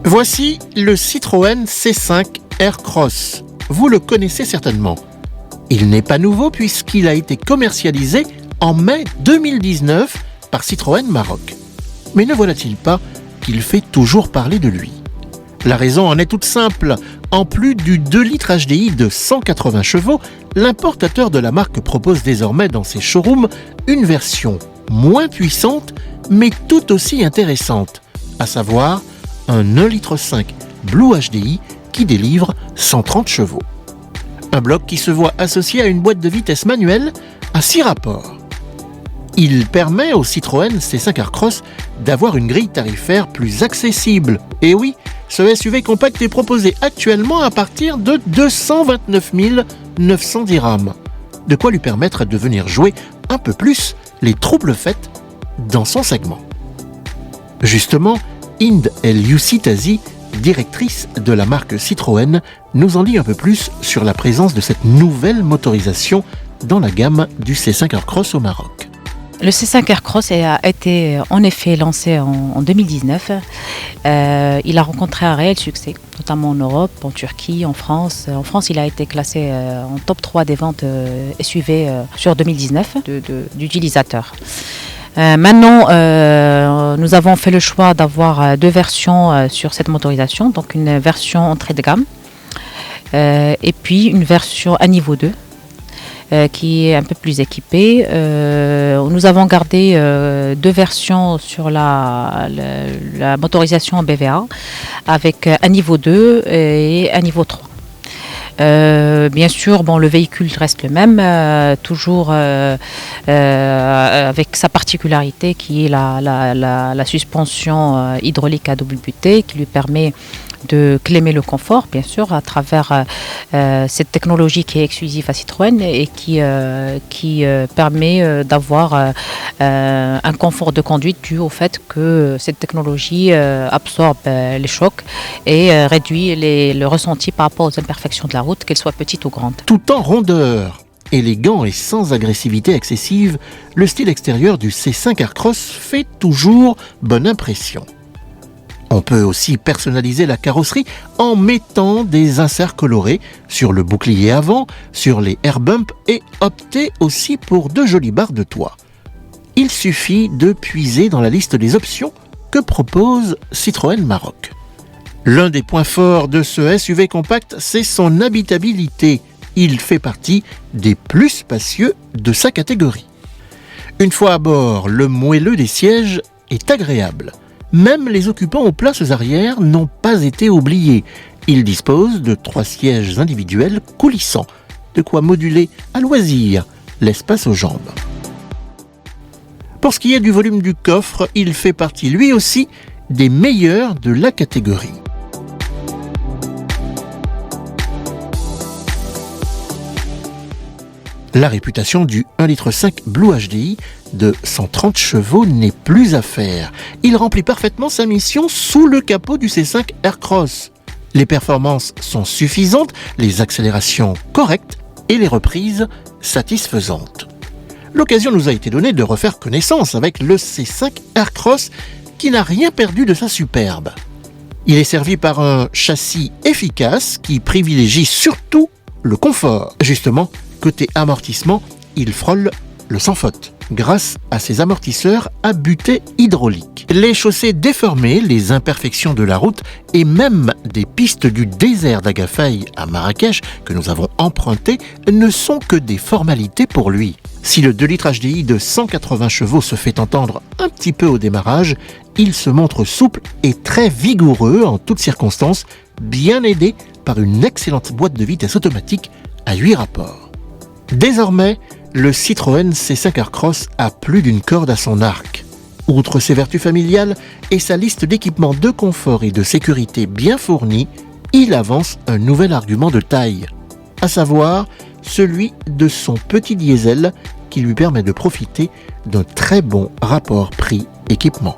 Voici le Citroën C5 Aircross. Vous le connaissez certainement. Il n'est pas nouveau puisqu'il a été commercialisé en mai 2019 par Citroën Maroc. Mais ne voilà-t-il pas qu'il fait toujours parler de lui? La raison en est toute simple. En plus du 2 litres HDI de 180 chevaux, l'importateur de la marque propose désormais dans ses showrooms une version moins puissante mais tout aussi intéressante, à savoir un 1,5 litre Blue HDI qui délivre 130 chevaux. Un bloc qui se voit associé à une boîte de vitesses manuelle à 6 rapports. Il permet au Citroën C5 Aircross d'avoir une grille tarifaire plus accessible. Et oui, ce SUV compact est proposé actuellement à partir de 229 900 dirhams. De quoi lui permettre de venir jouer un peu plus les troubles fêtes dans son segment. Justement, Hind El Youssi Tazi, directrice de la marque Citroën, nous en dit un peu plus sur la présence de cette nouvelle motorisation dans la gamme du C5 Aircross au Maroc. Le C5 Aircross a été en effet lancé en 2019. Il a rencontré un réel succès, notamment en Europe, en Turquie, en France. En France, il a été classé en top 3 des ventes SUV sur 2019 d'utilisateurs. Maintenant, nous avons fait le choix d'avoir deux versions sur cette motorisation. Donc une version entrée de gamme et puis une version à niveau 2. Qui est un peu plus équipée. Nous avons gardé deux versions sur la motorisation en BVA avec un niveau 2 et un niveau 3. Bien sûr, le véhicule reste le même, toujours avec sa particularité qui est la suspension hydraulique à double butée qui lui permet de clémer le confort, bien sûr, à travers cette technologie qui est exclusive à Citroën et qui permet d'avoir un confort de conduite dû au fait que cette technologie absorbe les chocs et réduit le ressenti par rapport aux imperfections de la route, qu'elles soient petites ou grandes. Tout en rondeur, élégant et sans agressivité excessive, le style extérieur du C5 Aircross fait toujours bonne impression. On peut aussi personnaliser la carrosserie en mettant des inserts colorés sur le bouclier avant, sur les air bumps et opter aussi pour de jolies barres de toit. Il suffit de puiser dans la liste des options que propose Citroën Maroc. L'un des points forts de ce SUV compact, c'est son habitabilité. Il fait partie des plus spacieux de sa catégorie. Une fois à bord, le moelleux des sièges est agréable. Même les occupants aux places arrière n'ont pas été oubliés. Ils disposent de 3 sièges individuels coulissants, de quoi moduler à loisir l'espace aux jambes. Pour ce qui est du volume du coffre, il fait partie lui aussi des meilleurs de la catégorie. La réputation du 1,5 litre Blue HDI de 130 chevaux n'est plus à faire. Il remplit parfaitement sa mission sous le capot du C5 Aircross. Les performances sont suffisantes, les accélérations correctes et les reprises satisfaisantes. L'occasion nous a été donnée de refaire connaissance avec le C5 Aircross qui n'a rien perdu de sa superbe. Il est servi par un châssis efficace qui privilégie surtout le confort. Justement, côté amortissement, il frôle le sans faute, grâce à ses amortisseurs à butée hydraulique. Les chaussées déformées, les imperfections de la route et même des pistes du désert d'Agafay à Marrakech que nous avons empruntées ne sont que des formalités pour lui. Si le 2 litres HDI de 180 chevaux se fait entendre un petit peu au démarrage, il se montre souple et très vigoureux en toutes circonstances, bien aidé par une excellente boîte de vitesses automatique à 8 rapports. Désormais, le Citroën C5 Aircross a plus d'une corde à son arc. Outre ses vertus familiales et sa liste d'équipements de confort et de sécurité bien fournis, il avance un nouvel argument de taille, à savoir celui de son petit diesel qui lui permet de profiter d'un très bon rapport prix-équipement.